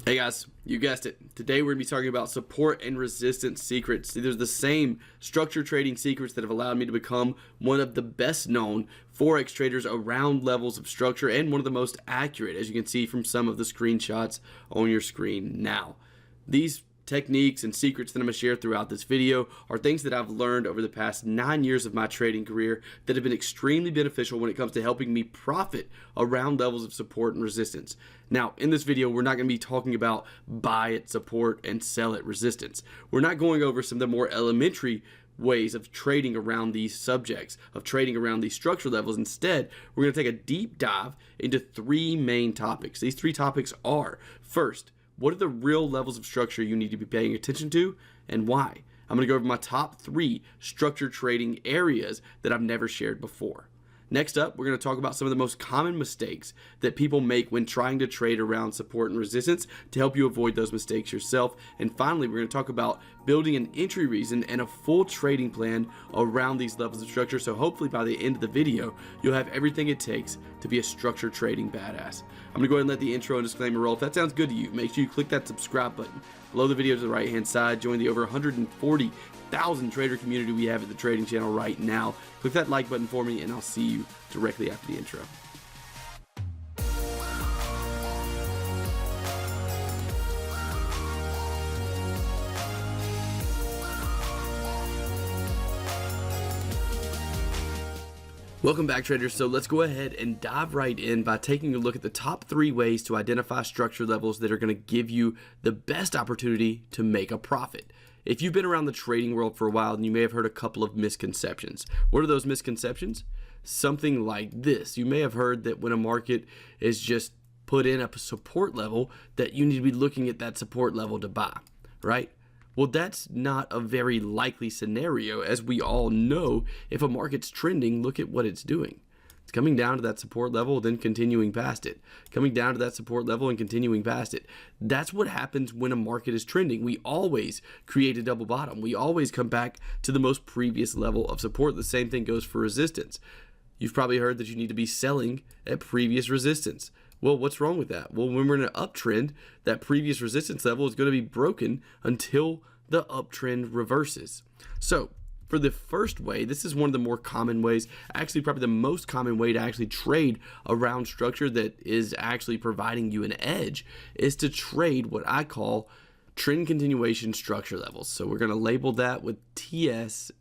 Hey guys, you guessed it. Today we're going to be talking about support and resistance secrets. These are the same structure trading secrets that have allowed me to become one of the best known Forex traders around levels of structure and one of the most accurate, as you can see from some of the screenshots on your screen now. These techniques and secrets that I'm going to share throughout this video are things that I've learned over the past 9 years of my trading career that have been extremely beneficial when it comes to helping me profit around levels of support and resistance. Now, in this video, we're not going to be talking about buy at support and sell at resistance. We're not going over some of the more elementary ways of trading around these subjects, of trading around these structure levels. Instead, we're going to take a deep dive into three main topics. These three topics are, first, what are the real levels of structure you need to be paying attention to and why? I'm going to go over my top 3 structure trading areas that I've never shared before. Next up, we're going to talk about some of the most common mistakes that people make when trying to trade around support and resistance to help you avoid those mistakes yourself. And finally, we're going to talk about building an entry reason and a full trading plan around these levels of structure. So hopefully by the end of the video, you'll have everything it takes to be a structure trading badass. I'm going to go ahead and let the intro and disclaimer roll. If that sounds good to you, make sure you click that subscribe button below the video to the right hand side. Join the over 140,000 trader community we have at the trading channel right now. Click that like button for me and I'll see you directly after the intro. Welcome back, traders. So let's go ahead and dive right in by taking a look at the top 3 ways to identify structure levels that are going to give you the best opportunity to make a profit. If you've been around the trading world for a while, then you may have heard a couple of misconceptions. What are those misconceptions? Something like this. You may have heard that when a market is just put in a support level, that you need to be looking at that support level to buy, right? Well, that's not a very likely scenario. As we all know, if a market's trending, look at what it's doing. It's coming down to that support level, then continuing past it. Coming down to that support level and continuing past it. That's what happens when a market is trending. We always create a double bottom. We always come back to the most previous level of support. The same thing goes for resistance. You've probably heard that you need to be selling at previous resistance. Well, what's wrong with that? Well, when we're in an uptrend, that previous resistance level is going to be broken until the uptrend reverses. So for the first way, this is one of the more common ways, actually probably the most common way to actually trade around structure that is actually providing you an edge, is to trade what I call trend continuation structure levels. So we're going to label that with TCSL.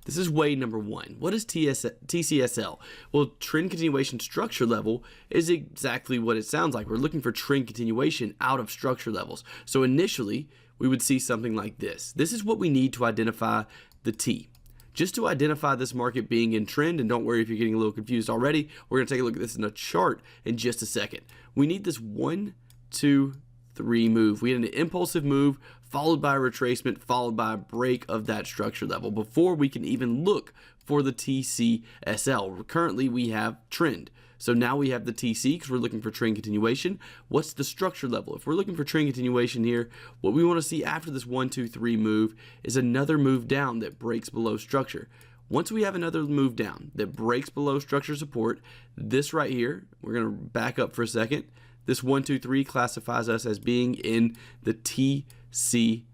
This is way number 1. What is TCSL? Well, trend continuation structure level is exactly what it sounds like. We're looking for trend continuation out of structure levels. So initially, we would see something like this. This is what we need to identify the T. Just to identify this market being in trend, and don't worry if you're getting a little confused already, we're going to take a look at this in a chart in just a second. We need this 1, 2, 3 move. We had an impulsive move followed by a retracement followed by a break of that structure level before we can even look for the TCSL. Currently we have trend. So now we have the TC because we're looking for trend continuation. What's the structure level? If we're looking for trend continuation here, what we want to see after this 1, 2, 3 move is another move down that breaks below structure. Once we have another move down that breaks below structure support, this right here, we're going to back up for a second. This 1, 2, 3 classifies us as being in the TC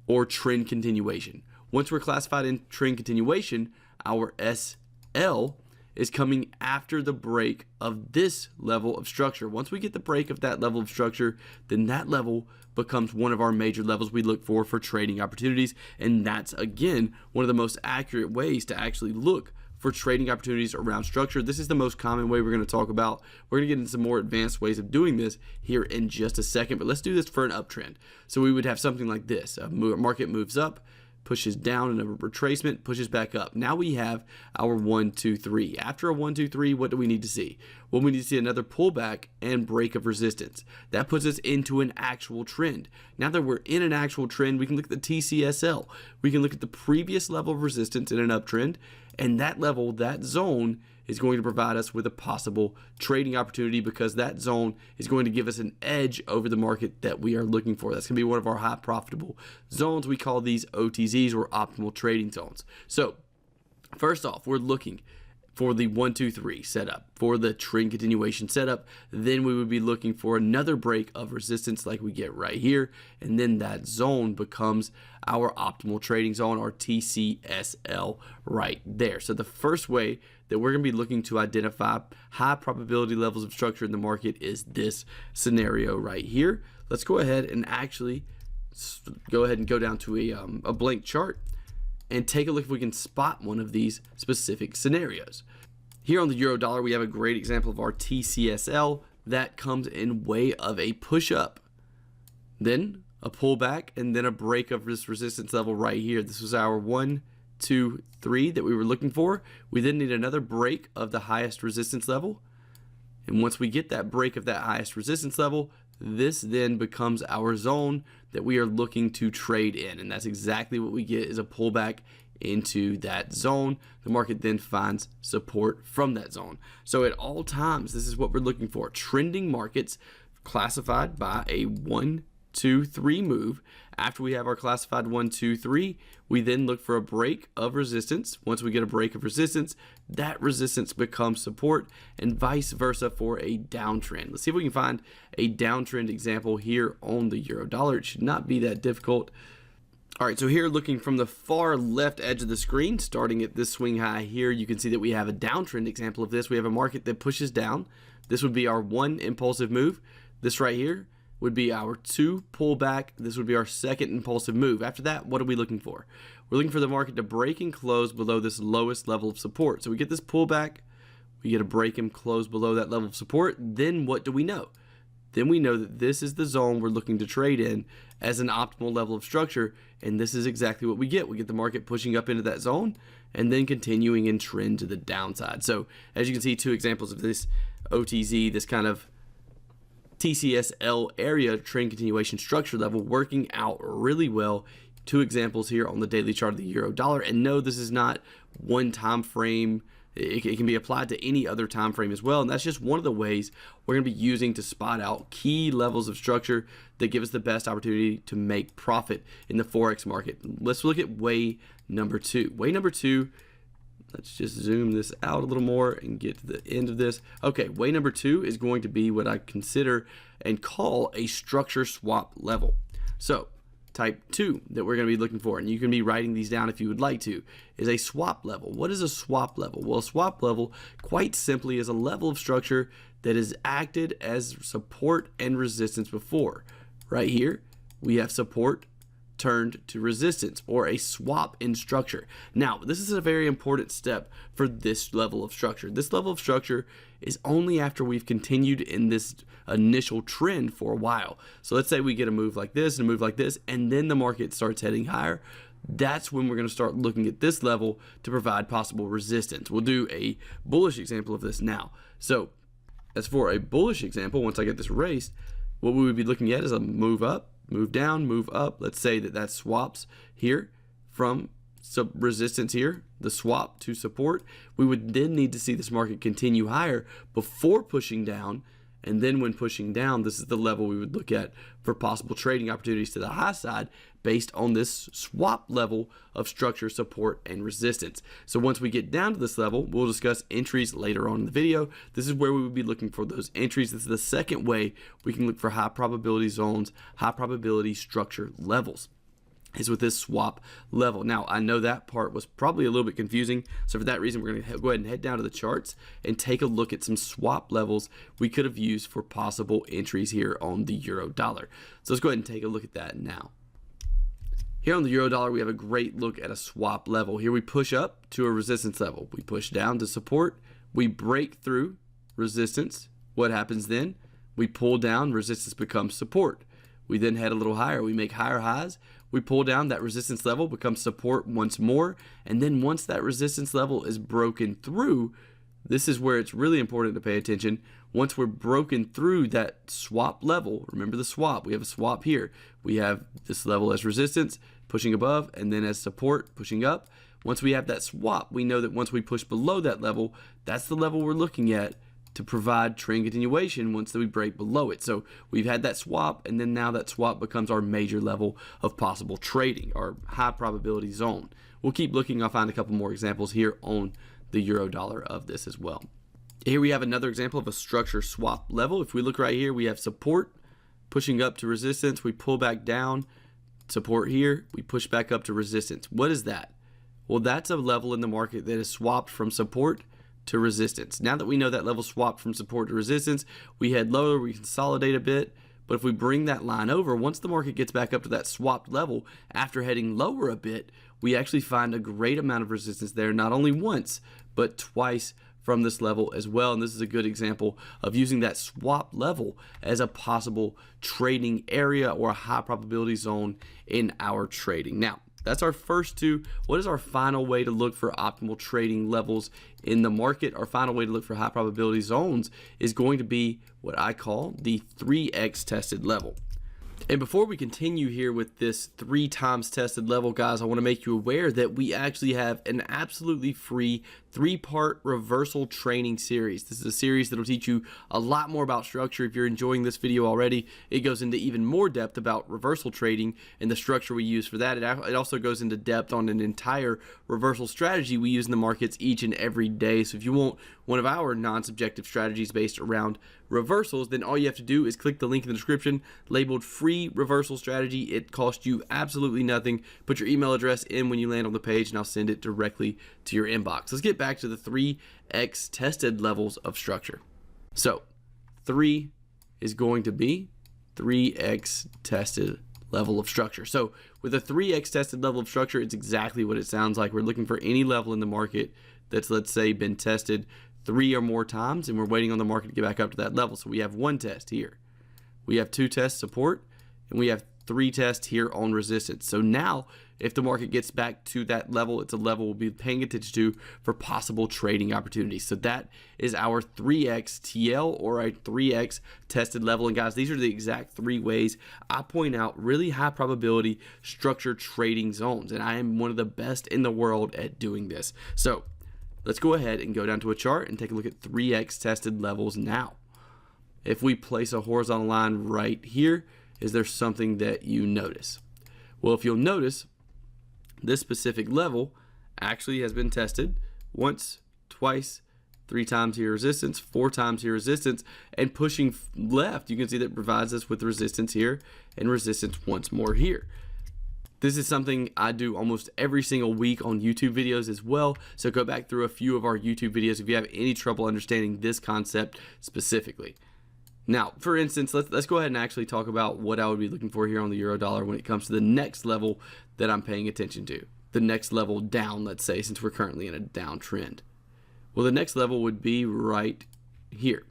or trend continuation. Once we're classified in trend continuation, our SL is coming after the break of this level of structure. Once we get the break of that level of structure, then that level becomes one of our major levels we look for trading opportunities. And that's, again, one of the most accurate ways to actually look for trading opportunities around structure. This is the most common way we're going to talk about. We're going to get into some more advanced ways of doing this here in just a second, but let's do this for an uptrend. So we would have something like this. A market moves up, pushes down in a retracement, pushes back up. Now we have our 1, 2, 3. After a 1, 2, 3, what do we need to see? Well, we need to see another pullback and break of resistance. That puts us into an actual trend. Now that we're in an actual trend, we can look at the TCSL. We can look at the previous level of resistance in an uptrend, and that level, that zone, is going to provide us with a possible trading opportunity because that zone is going to give us an edge over the market that we are looking for. That's going to be one of our high profitable zones. We call these OTZs, or optimal trading zones. So first off, we're looking for the 1, 2, 3 setup, for the trend continuation setup, then we would be looking for another break of resistance like we get right here, and then that zone becomes our optimal trading zone, our TCSL right there. So the first way that we're going to be looking to identify high probability levels of structure in the market is this scenario right here. Let's go ahead and actually go down to a blank chart and take a look if we can spot one of these specific scenarios. Here on the euro dollar, we have a great example of our TCSL that comes in way of a push up, then a pullback, and then a break of this resistance level right here. This was our 1, 2, 3 that we were looking for. We then need another break of the highest resistance level. And once we get that break of that highest resistance level, this then becomes our zone that we are looking to trade in. And that's exactly what we get, is a pullback into that zone. The market then finds support from that zone. So at all times, this is what we're looking for. Trending markets classified by a 1, 2, 3 move. After we have our classified 1, 2, 3, we then look for a break of resistance. Once we get a break of resistance, that resistance becomes support, and vice versa for a downtrend. Let's see if we can find a downtrend example here on the euro dollar. It should not be that difficult. All right, so here, looking from the far left edge of the screen, starting at this swing high here, you can see that we have a downtrend example of this. We have a market that pushes down. This would be our 1 impulsive move. This right here would be our 2 pullback. This would be our 2nd impulsive move. After that, what are we looking for? We're looking for the market to break and close below this lowest level of support. So we get this pullback, we get a break and close below that level of support. Then what do we know? Then we know that this is the zone we're looking to trade in as an optimal level of structure, and this is exactly what we get. We get the market pushing up into that zone and then continuing in trend to the downside. So as you can see, 2 examples of this OTZ, this kind of TCSL area, trend continuation structure level, working out really well. 2 examples here on the daily chart of the euro dollar. And no, this is not one time frame. It can be applied to any other time frame as well, and that's just one of the ways we're going to be using to spot out key levels of structure that give us the best opportunity to make profit in the Forex market. Let's look at way number 2. Way number 2, let's just zoom this out a little more and get to the end of this. Okay, way number 2 is going to be what I consider and call a structure swap level. So type 2 that we're going to be looking for, and you can be writing these down if you would like to, is a swap level. What is a swap level? Well, a swap level, quite simply, is a level of structure that has acted as support and resistance before. Right here, we have support turned to resistance, or a swap in structure. Now, this is a very important step for this level of structure. This level of structure is only after we've continued in this initial trend for a while. So let's say we get a move like this and a move like this, and then the market starts heading higher. That's when we're going to start looking at this level to provide possible resistance. We'll do a bullish example of this now. So as for a bullish example, once I get this erased, what we would be looking at is a move up, move down, move up. Let's say that swaps here from resistance here, the swap to support. We would then need to see this market continue higher before pushing down. And then when pushing down, this is the level we would look at for possible trading opportunities to the high side based on this swap level of structure, support, and resistance. So once we get down to this level, we'll discuss entries later on in the video. This is where we would be looking for those entries. This is the second way we can look for high probability zones, high probability structure levels, is with this swap level. Now, I know that part was probably a little bit confusing, so for that reason, we're going to go ahead and head down to the charts and take a look at some swap levels we could have used for possible entries here on the euro dollar. So let's go ahead and take a look at that now. Here on the euro dollar, we have a great look at a swap level. Here we push up to a resistance level. We push down to support. We break through resistance. What happens then? We pull down, resistance becomes support. We then head a little higher. We make higher highs. We pull down, that resistance level becomes support once more. And then once that resistance level is broken through, this is where it's really important to pay attention. Once we're broken through that swap level, remember the swap, we have a swap here. We have this level as resistance, pushing above, and then as support, pushing up. Once we have that swap, we know that once we push below that level, that's the level we're looking at to provide trend continuation once we break below it. So we've had that swap, and then now that swap becomes our major level of possible trading, our high probability zone. We'll keep looking. I'll find a couple more examples here on the euro dollar of this as well. Here we have another example of a structure swap level. If we look right here, we have support pushing up to resistance. We pull back down, support here. We push back up to resistance. What is that? Well, that's a level in the market that is swapped from support to resistance. Now that we know that level swapped from support to resistance, we head lower, we consolidate a bit. But if we bring that line over, once the market gets back up to that swapped level, after heading lower a bit, we actually find a great amount of resistance there, not only once, but twice from this level as well. And this is a good example of using that swap level as a possible trading area or a high probability zone in our trading. Now, that's our first two. What is our final way to look for optimal trading levels in the market? Our final way to look for high probability zones is going to be what I call the 3x tested level. And before we continue here with this 3 times tested level, guys, I want to make you aware that we actually have an absolutely free 3-part reversal training series. This is a series that will teach you a lot more about structure. If you're enjoying this video already, it goes into even more depth about reversal trading and the structure we use for that. It also goes into depth on an entire reversal strategy we use in the markets each and every day. So if you want one of our non-subjective strategies based around reversals, then all you have to do is click the link in the description labeled free reversal strategy. It costs you absolutely nothing. Put your email address in when you land on the page and I'll send it directly to your inbox. Let's get back to the 3x tested levels of structure. So 3 is going to be 3x tested level of structure. So with a 3x tested level of structure, it's exactly what it sounds like. We're looking for any level in the market that's, let's say, been tested 3 or more times, and we're waiting on the market to get back up to that level. So we have 1 test here, we have 2 tests support, and we have 3 tests here on resistance. So now if the market gets back to that level, it's a level we'll be paying attention to for possible trading opportunities. So that is our 3x TL or a 3x tested level. And guys, these are the exact 3 ways I point out really high probability structured trading zones, and I am one of the best in the world at doing this. So let's go ahead and go down to a chart and take a look at 3x tested levels now. If we place a horizontal line right here, is there something that you notice? Well, if you'll notice, this specific level actually has been tested once, twice, 3 times here resistance, 4 times here resistance, and pushing left, you can see that provides us with resistance here and resistance once more here. This is something I do almost every single week on YouTube videos as well. So go back through a few of our YouTube videos if you have any trouble understanding this concept specifically. Now, for instance, let's go ahead and actually talk about what I would be looking for here on the euro dollar when it comes to the next level that I'm paying attention to. The next level down, let's say, since we're currently in a downtrend. Well, the next level would be right here.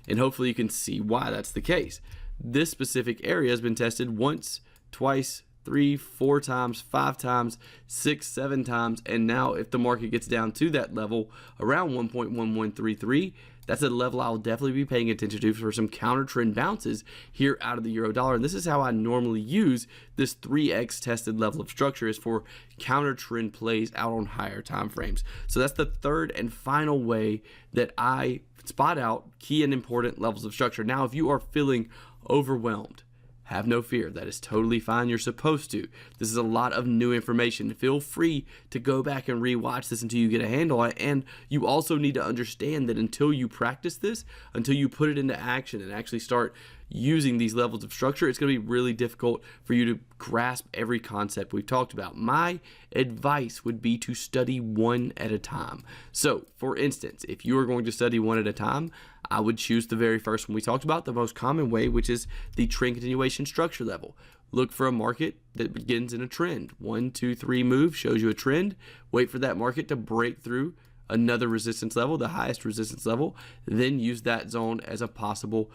And hopefully you can see why that's the case. This specific area has been tested once, twice, 3, 4 times, 5 times, 6, 7 times, and now if the market gets down to that level around 1.1133, that's a level I'll definitely be paying attention to for some counter trend bounces here out of the euro dollar. And this is how I normally use this 3x tested level of structure, is for counter trend plays out on higher time frames. So that's the third and final way that I spot out key and important levels of structure. Now, if you are feeling overwhelmed, have no fear. That is totally fine. You're supposed to. This is a lot of new information. Feel free to go back and rewatch this until you get a handle on it. And you also need to understand that until you practice this, until you put it into action and actually start using these levels of structure, it's going to be really difficult for you to grasp every concept we've talked about. My advice would be to study one at a time. So, for instance, if you are going to study one at a time, I would choose the very first one we talked about, the most common way, which is the trend continuation structure level. Look for a market that begins in a trend. 1, 2, 3 move shows you a trend. Wait for that market to break through another resistance level, the highest resistance level. Then use that zone as a possible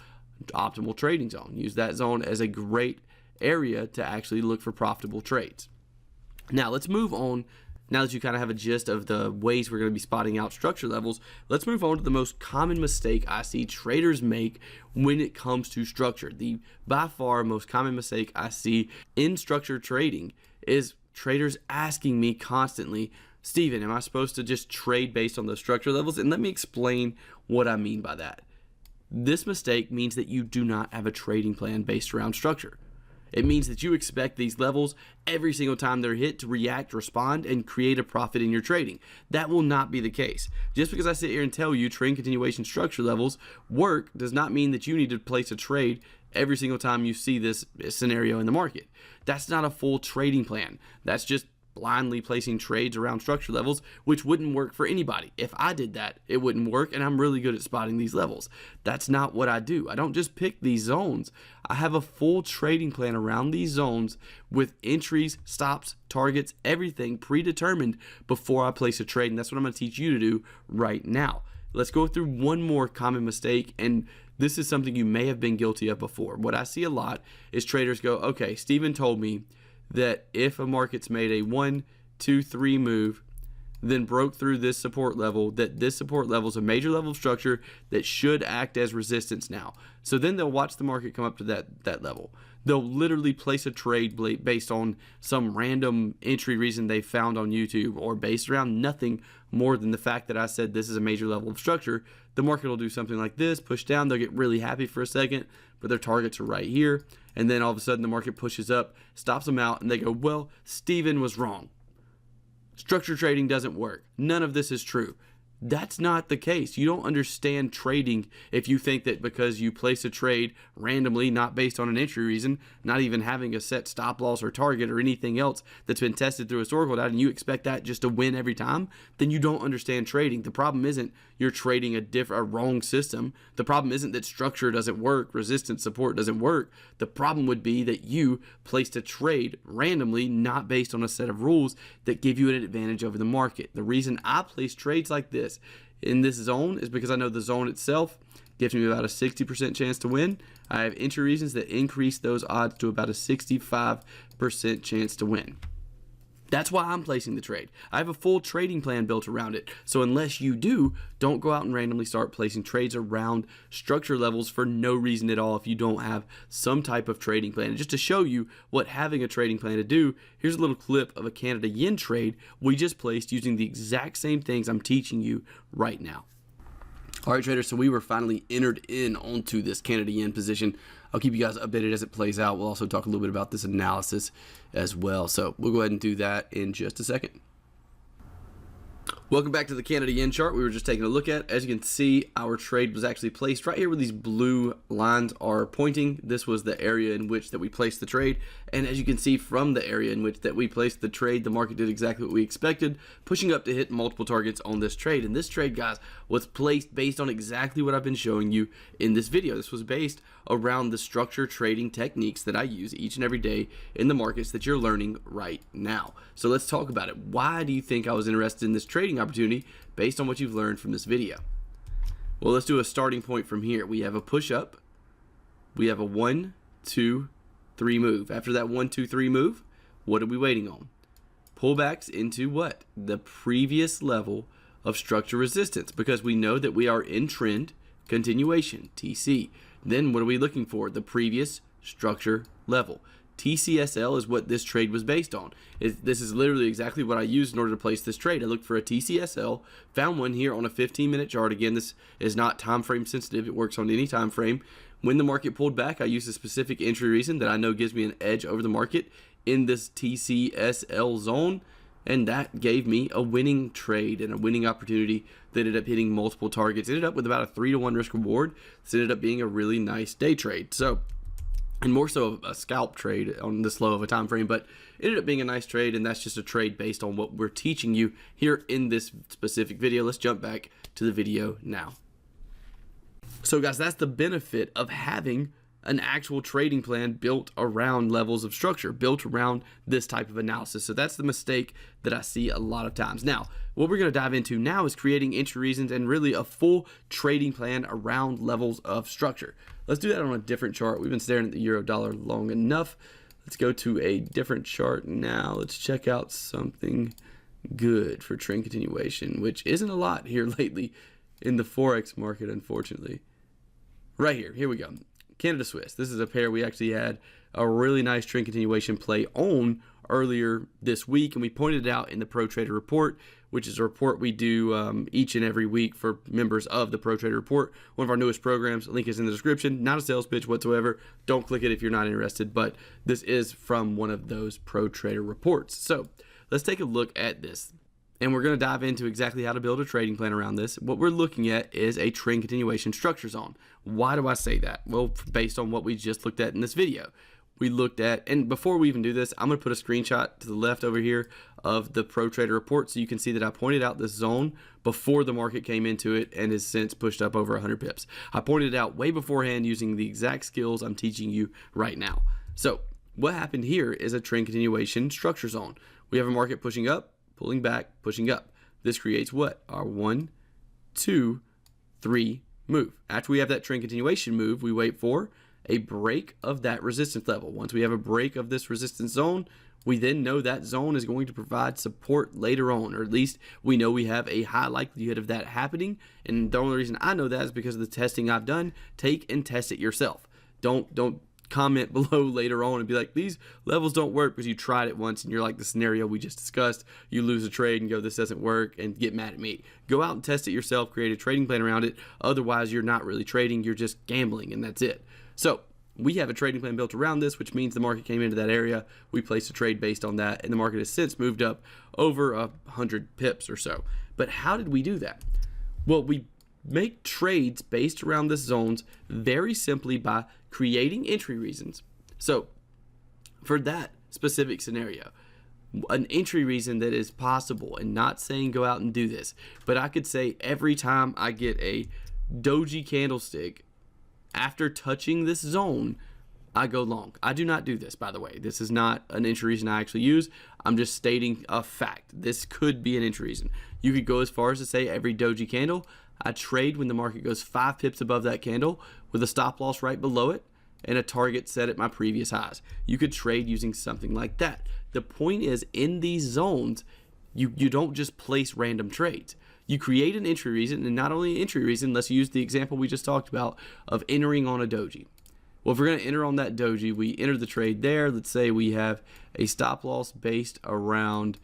optimal trading zone. Use that zone as a great area to actually look for profitable trades. Now let's move on. Now that you kind of have a gist of the ways we're going to be spotting out structure levels, let's move on to the most common mistake I see traders make when it comes to structure. The by far most common mistake I see in structure trading is traders asking me constantly, Steven, am I supposed to just trade based on the structure levels? And let me explain what I mean by that. This mistake means that you do not have a trading plan based around structure. It means that you expect these levels every single time they're hit to react, respond, and create a profit in your trading. That will not be the case. Just because I sit here and tell you trend continuation structure levels work does not mean that you need to place a trade every single time you see this scenario in the market. That's not a full trading plan. That's just blindly placing trades around structure levels, which wouldn't work for anybody. If I did that, it wouldn't work, and I'm really good at spotting these levels. That's not what I do. I don't just pick these zones. I have a full trading plan around these zones with entries, stops, targets, everything predetermined before I place a trade, and that's what I'm going to teach you to do right now. Let's go through one more common mistake, and this is something you may have been guilty of before. What I see a lot is traders go, okay, Steven told me that if a market's made a 1, 2, 3 move, then broke through this support level, that this support level is a major level of structure that should act as resistance now. So then they'll watch the market come up to that level. They'll literally place a trade based on some random entry reason they found on YouTube, or based around nothing more than the fact that I said this is a major level of structure. The market will do something like this, push down, they'll get really happy for a second, but their targets are right here. And then all of a sudden the market pushes up, stops them out, and they go, well, Steven was wrong. Structure trading doesn't work. None of this is true. That's not the case. You don't understand trading if you think that because you place a trade randomly, not based on an entry reason, not even having a set stop loss or target or anything else that's been tested through historical data, and you expect that just to win every time, then you don't understand trading. The problem isn't you're trading a wrong system. The problem isn't that structure doesn't work, resistance support doesn't work. The problem would be that you placed a trade randomly, not based on a set of rules that give you an advantage over the market. The reason I place trades like this in this zone is because I know the zone itself gives me about a 60% chance to win. I have entry reasons that increase those odds to about a 65% chance to win. That's why I'm placing the trade. I have a full trading plan built around it. So unless you do, don't go out and randomly start placing trades around structure levels for no reason at all if you don't have some type of trading plan. And just to show you what having a trading plan to do, here's a little clip of a Canada yen trade we just placed using the exact same things I'm teaching you right now. All right, traders, so we were finally entered in onto this Canada yen position. I'll keep you guys updated as it plays out. We'll also talk a little bit about this analysis as well. So we'll go ahead and do that in just a second. Welcome back to the Canada yen chart we were just taking a look at. As you can see, our trade was actually placed right here where these blue lines are pointing. This was the area in which that we placed the trade. And as you can see from the area in which that we placed the trade, the market did exactly what we expected, pushing up to hit multiple targets on this trade. And this trade, guys, was placed based on exactly what I've been showing you in this video. This was based around the structure trading techniques that I use each and every day in the markets that you're learning right now. So let's talk about it. Why do you think I was interested in this trading opportunity based on what you've learned from this video? Well, let's do a starting point from here. We have a push up. We have a 1, 2, 3 move. After that 1, 2, 3 move, what are we waiting on? Pullbacks into what? The previous level of structure resistance, because we know that we are in trend continuation, TC. Then what are we looking for? The previous structure level. TCSL is what this trade was based on. This is literally exactly what I used in order to place this trade. I looked for a TCSL, found one here on a 15-minute chart. Again, this is not time frame sensitive. It works on any time frame. When the market pulled back, I used a specific entry reason that I know gives me an edge over the market in this TCSL zone, and that gave me a winning trade and a winning opportunity that ended up hitting multiple targets. It ended up with about a 3-to-1 risk reward. This ended up being a really nice day trade. So, and more so a scalp trade on this low of a time frame, but it ended up being a nice trade, and that's just a trade based on what we're teaching you here in this specific video. Let's jump back to the video now. So guys, that's the benefit of having an actual trading plan built around levels of structure, built around this type of analysis. So that's the mistake that I see a lot of times. Now, what we're going to dive into now is creating entry reasons and really a full trading plan around levels of structure. Let's do that on a different chart. We've been staring at the euro dollar long enough. Let's go to a different chart now. Let's check out something good for trend continuation, which isn't a lot here lately in the Forex market, unfortunately. Right here, here we go. Canada Swiss. This is a pair we actually had a really nice trend continuation play on earlier this week, and we pointed it out in the Pro Trader Report, which is a report we do each and every week for members of the Pro Trader Report, one of our newest programs. Link is in the description. Not a sales pitch whatsoever. Don't click it if you're not interested, but this is from one of those Pro Trader reports. So let's take a look at this. And we're going to dive into exactly how to build a trading plan around this. What we're looking at is a trend continuation structure zone. Why do I say that? Well, based on what we just looked at in this video. We looked at, and before we even do this, I'm going to put a screenshot to the left over here of the Pro Trader Report so you can see that I pointed out this zone before the market came into it and has since pushed up over 100 pips. I pointed it out way beforehand using the exact skills I'm teaching you right now. So what happened here is a trend continuation structure zone. We have a market pushing up, pulling back, pushing up. This creates what? Our 1, 2, 3 move. After we have that trend continuation move, we wait for a break of that resistance level. Once we have a break of this resistance zone, we then know that zone is going to provide support later on, or at least we know we have a high likelihood of that happening. And the only reason I know that is because of the testing I've done. Take and test it yourself. Don't comment below later on and be like, these levels don't work because you tried it once and you're like the scenario we just discussed. You lose a trade and go, this doesn't work, and get mad at me. Go out and test it yourself, create a trading plan around it. Otherwise, you're not really trading, you're just gambling, and that's it. So we have a trading plan built around this, which means the market came into that area. We placed a trade based on that, and the market has since moved up over 100 pips or so. But how did we do that? Well, we make trades based around this zones very simply by creating entry reasons. So for that specific scenario, an entry reason that is possible, and not saying go out and do this, but I could say every time I get a doji candlestick after touching this zone, I go long. I do not do this, by the way. This is not an entry reason I actually use. I'm just stating a fact. This could be an entry reason. You could go as far as to say every doji candle, I trade when the market goes 5 pips above that candle with a stop loss right below it and a target set at my previous highs. You could trade using something like that. The point is, in these zones, you don't just place random trades. You create an entry reason, and not only an entry reason, let's use the example we just talked about of entering on a doji. Well, if we're going to enter on that doji, we enter the trade there. Let's say we have a stop loss based around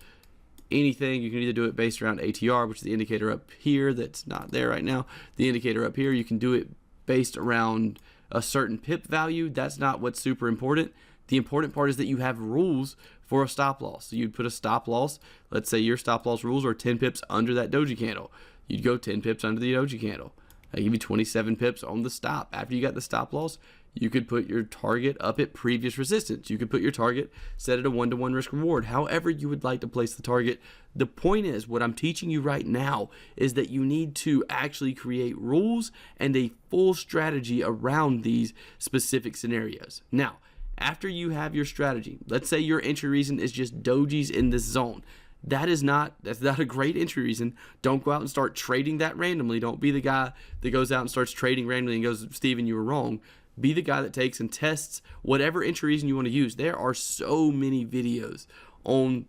anything. You can either do it based around ATR, which is the indicator up here that's not there right now. The indicator up here, you can do it based around a certain pip value. That's not what's super important. The important part is that you have rules for a stop loss. So you'd put a stop loss. Let's say your stop loss rules are 10 pips under that doji candle. You'd go 10 pips under the doji candle. That give you 27 pips on the stop. After you got the stop loss, you could put your target up at previous resistance. You could put your target set at a 1-to-1 risk reward, however you would like to place the target. The point is, what I'm teaching you right now is that you need to actually create rules and a full strategy around these specific scenarios. Now, after you have your strategy, let's say your entry reason is just dojis in this zone. That's not a great entry reason. Don't go out and start trading that randomly. Don't be the guy that goes out and starts trading randomly and goes, Steven, you were wrong. Be the guy that takes and tests whatever entry reason you want to use. There are so many videos on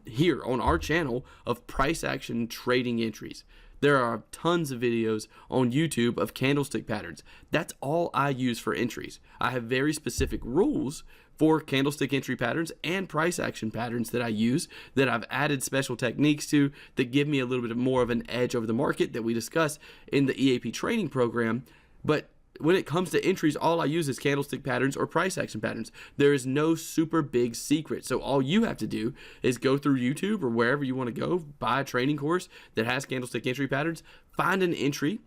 here on our channel of price action trading entries. There are tons of videos on YouTube of candlestick patterns. That's all I use for entries. I have very specific rules for candlestick entry patterns and price action patterns that I use, that I've added special techniques to, that give me a little bit more of an edge over the market that we discuss in the EAP Training Program. But when it comes to entries, all I use is candlestick patterns or price action patterns. There is no super big secret. So all you have to do is go through YouTube or wherever you want to go, buy a training course that has candlestick entry patterns, find an entry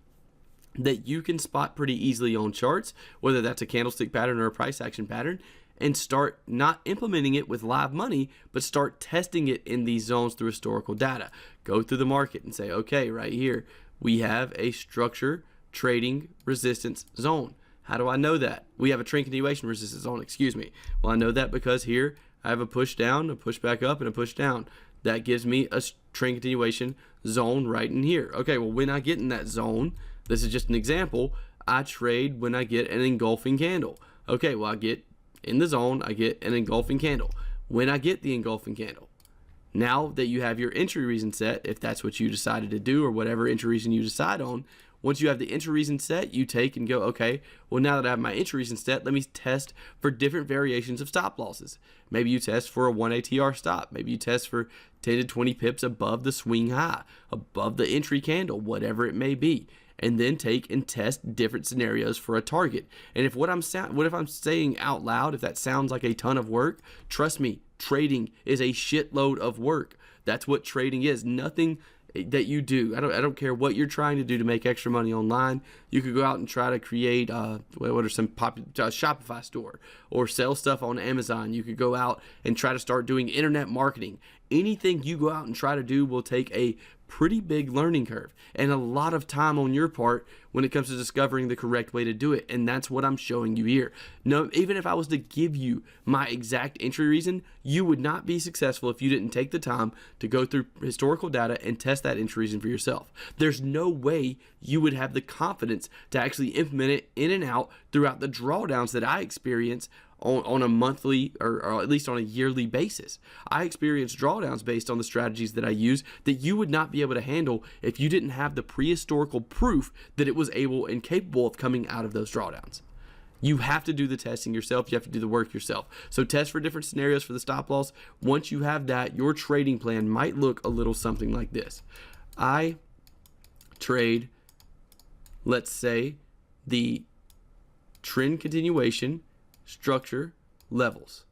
that you can spot pretty easily on charts, whether that's a candlestick pattern or a price action pattern, and start not implementing it with live money, but start testing it in these zones through historical data. Go through the market and say, okay, right here, we have a structure trading resistance zone. How do I know that? We have a trend continuation resistance zone, excuse me. Well, I know that because here I have a push down, a push back up, and a push down. That gives me a trend continuation zone right in here. Okay, well, when I get in that zone, this is just an example, I trade when I get an engulfing candle. Okay, well, I get in the zone, I get an engulfing candle. When I get the engulfing candle, now that you have your entry reason set, if that's what you decided to do or whatever entry reason you decide on, Once you have the entry reason set, you take and go, okay, well, now that I have my entry reason set, let me test for different variations of stop losses. Maybe you test for a 1 ATR stop. Maybe you test for 10 to 20 pips above the swing high, above the entry candle, whatever it may be. And then take and test different scenarios for a target. And if what if I'm saying out loud, if that sounds like a ton of work, trust me, trading is a shitload of work. That's what trading is. Nothing that you do, I don't care what you're trying to do to make extra money online. You could go out and try to create what are some popular Shopify store, or sell stuff on Amazon. You could go out and try to start doing internet marketing. Anything you go out and try to do will take a pretty big learning curve and a lot of time on your part when it comes to discovering the correct way to do it. And that's what I'm showing you here. No, even if I was to give you my exact entry reason, you would not be successful if you didn't take the time to go through historical data and test that entry reason for yourself. There's no way you would have the confidence to actually implement it in and out throughout the drawdowns that I experience on a monthly or at least on a yearly basis. I experience drawdowns based on the strategies that I use that you would not be able to handle if you didn't have the prehistorical proof that it was able and capable of coming out of those drawdowns. You have to do the testing yourself. You have to do the work yourself. So test for different scenarios for the stop loss. Once you have that, your trading plan might look a little something like this. I trade, let's say, the trend continuation structure levels.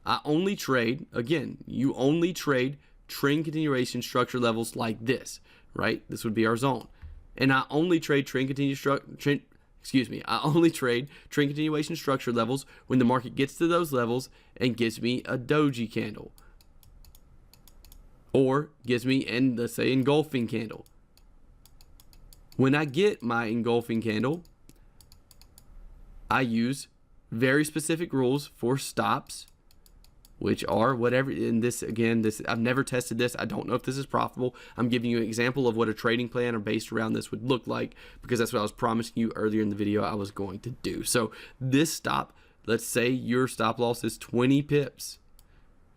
I only trade, again, you only trade trend continuation structure levels like this, right? This would be our zone. And I only trade I only trade trend continuation structure levels when the market gets to those levels and gives me a doji candle, or gives me, and let's say, engulfing candle. When I get my engulfing candle, I use very specific rules for stops, which are whatever. In this, again, I've never tested this. I don't know if this is profitable. I'm giving you an example of what a trading plan or based around this would look like, because that's what I was promising you earlier in the video I was going to do. So this stop, let's say your stop loss is 20 pips.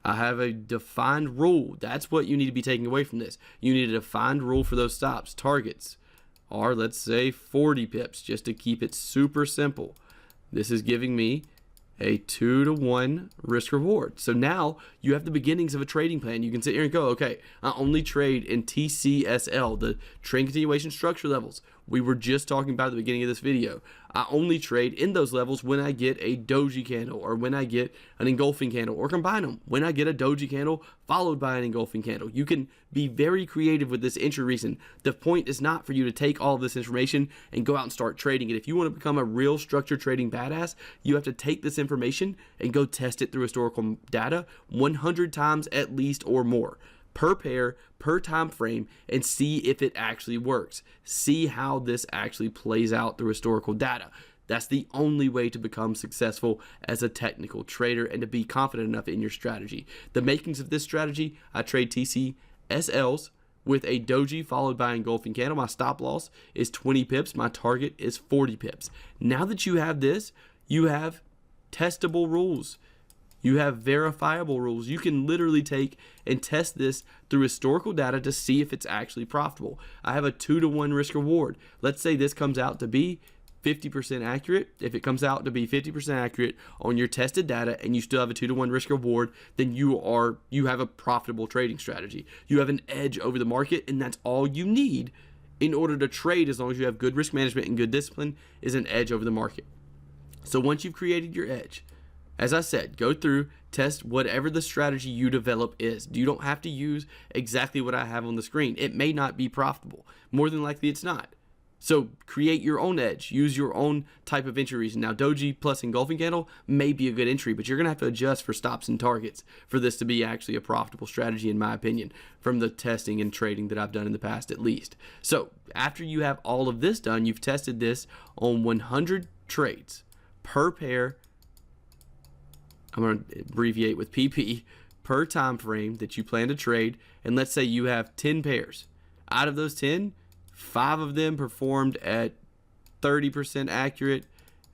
I have a defined rule. That's what you need to be taking away from this. You need a defined rule for those stops. Targets are, let's say, 40 pips, just to keep it super simple. This is giving me a 2-to-1 risk reward. So now you have the beginnings of a trading plan. You can sit here and go, okay, I only trade in TCSL, the trend continuation structure levels we were just talking about at the beginning of this video. I only trade in those levels when I get a doji candle, or when I get an engulfing candle, or combine them when I get a doji candle followed by an engulfing candle. You can be very creative with this entry reason. The point is not for you to take all of this information and go out and start trading it. If you want to become a real structured trading badass, you have to take this information and go test it through historical data 100 times at least, or more, per pair, per time frame, and see if it actually works. See how this actually plays out through historical data. That's the only way to become successful as a technical trader and to be confident enough in your strategy. The makings of this strategy: I trade TCSLs with a doji followed by engulfing candle. My stop loss is 20 pips. My target is 40 pips. Now that you have this, you have testable rules. You have verifiable rules. You can literally take and test this through historical data to see if it's actually profitable. I have a 2-to-1 risk reward. Let's say this comes out to be 50% accurate. If it comes out to be 50% accurate on your tested data and you still have a 2-to-1 risk reward, then you have a profitable trading strategy. You have an edge over the market, and that's all you need in order to trade. As long as you have good risk management and good discipline, is an edge over the market. So once you've created your edge, as I said, go through, test whatever the strategy you develop is. You don't have to use exactly what I have on the screen. It may not be profitable. More than likely it's not. So create your own edge. Use your own type of entry reason. Now, doji plus engulfing candle may be a good entry, but you're going to have to adjust for stops and targets for this to be actually a profitable strategy, in my opinion, from the testing and trading that I've done in the past at least. So after you have all of this done, you've tested this on 100 trades per pair. I'm going to abbreviate with PP, per time frame that you plan to trade. And let's say you have 10 pairs. Out of those 10, 5 of them performed at 30% accurate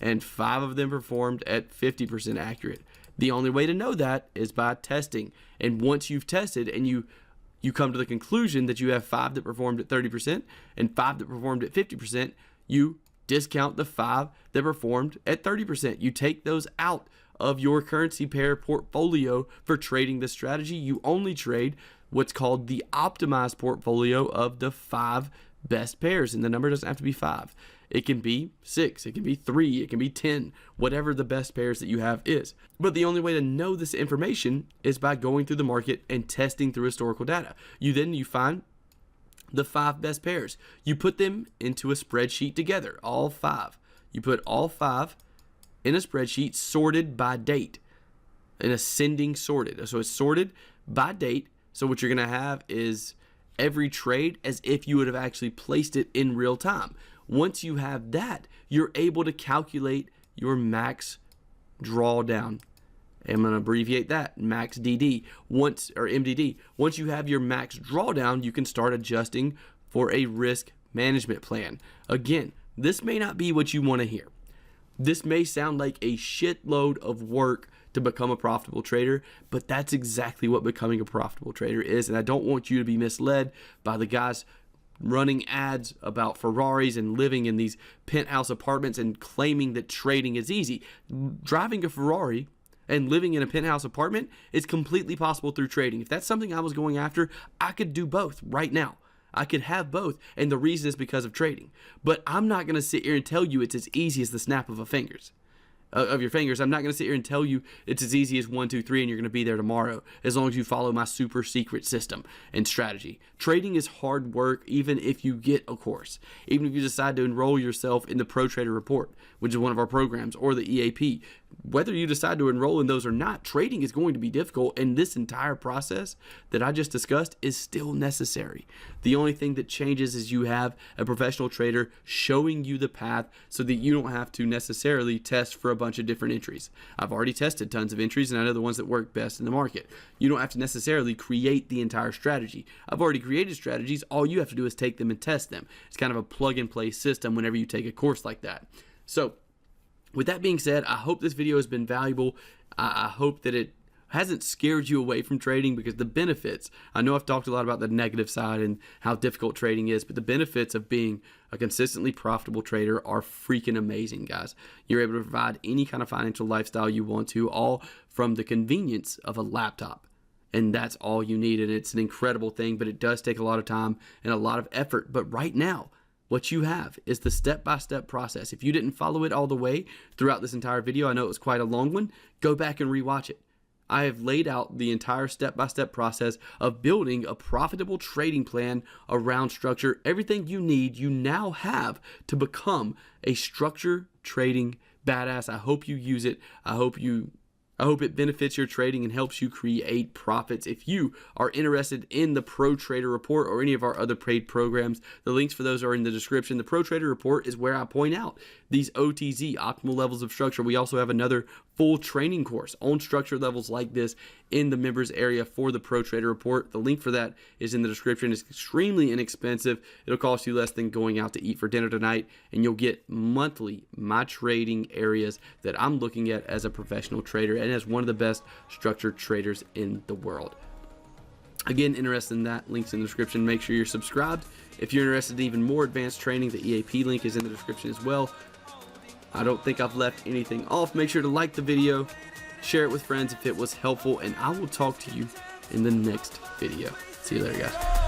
and 5 of them performed at 50% accurate. The only way to know that is by testing. And once you've tested and you you come to the conclusion that you have 5 that performed at 30% and 5 that performed at 50%, you discount the 5 that performed at 30%. You take those out of your currency pair portfolio for trading this strategy. You only trade what's called the optimized portfolio of the 5 best pairs, and the number doesn't have to be 5. It can be 6, it can be 3, it can be 10, whatever the best pairs that you have is. But the only way to know this information is by going through the market and testing through historical data. You find the 5 best pairs. You put them into a spreadsheet together, all 5. You put all 5 in a spreadsheet sorted by date, an ascending sorted. So it's sorted by date. So what you're going to have is every trade as if you would have actually placed it in real time. Once you have that, you're able to calculate your max drawdown. I'm going to abbreviate that, max DD, MDD. Once you have your max drawdown, you can start adjusting for a risk management plan. Again, this may not be what you want to hear. This may sound like a shitload of work to become a profitable trader, but that's exactly what becoming a profitable trader is. And I don't want you to be misled by the guys running ads about Ferraris and living in these penthouse apartments and claiming that trading is easy. Driving a Ferrari and living in a penthouse apartment is completely possible through trading. If that's something I was going after, I could do both right now. I could have both, and the reason is because of trading. But I'm not going to sit here and tell you it's as easy as the snap of your fingers. I'm not going to sit here and tell you it's as easy as 1, 2, 3 and you're going to be there tomorrow, as long as you follow my super secret system and strategy. Trading is hard work, even if you get a course. Even if you decide to enroll yourself in the Pro Trader Report, which is one of our programs, or the EAP. Whether you decide to enroll in those or not, trading is going to be difficult, and this entire process that I just discussed is still necessary. The only thing that changes is you have a professional trader showing you the path so that you don't have to necessarily test for a bunch of different entries. I've already tested tons of entries, and I know the ones that work best in the market. You don't have to necessarily create the entire strategy. I've already created strategies. All you have to do is take them and test them. It's kind of a plug-and-play system whenever you take a course like that. So, with that being said, I hope this video has been valuable. I hope that it hasn't scared you away from trading, because the benefits, I know I've talked a lot about the negative side and how difficult trading is, but the benefits of being a consistently profitable trader are freaking amazing, guys. You're able to provide any kind of financial lifestyle you want to, all from the convenience of a laptop. And that's all you need, and it's an incredible thing, but it does take a lot of time and a lot of effort. But right now, what you have is the step-by-step process. If you didn't follow it all the way throughout this entire video, I know it was quite a long one, go back and rewatch it. I have laid out the entire step-by-step process of building a profitable trading plan around structure. Everything you need, you now have to become a structure trading badass. I hope you use it. I hope it benefits your trading and helps you create profits. If you are interested in the Pro Trader Report or any of our other paid programs, the links for those are in the description. The Pro Trader Report is where I point out these OTZ, optimal levels of structure. We also have another full training course on structure levels like this in the members area for the Pro Trader Report. The link for that is in the description. It's extremely inexpensive. It'll cost you less than going out to eat for dinner tonight, and you'll get monthly my trading areas that I'm looking at as a professional trader and as one of the best structured traders in the world. Again, interested in that, links in the description. Make sure you're subscribed. If you're interested in even more advanced training, the EAP link is in the description as well. I don't think I've left anything off. Make sure to like the video, share it with friends if it was helpful, and I will talk to you in the next video. See you later, guys.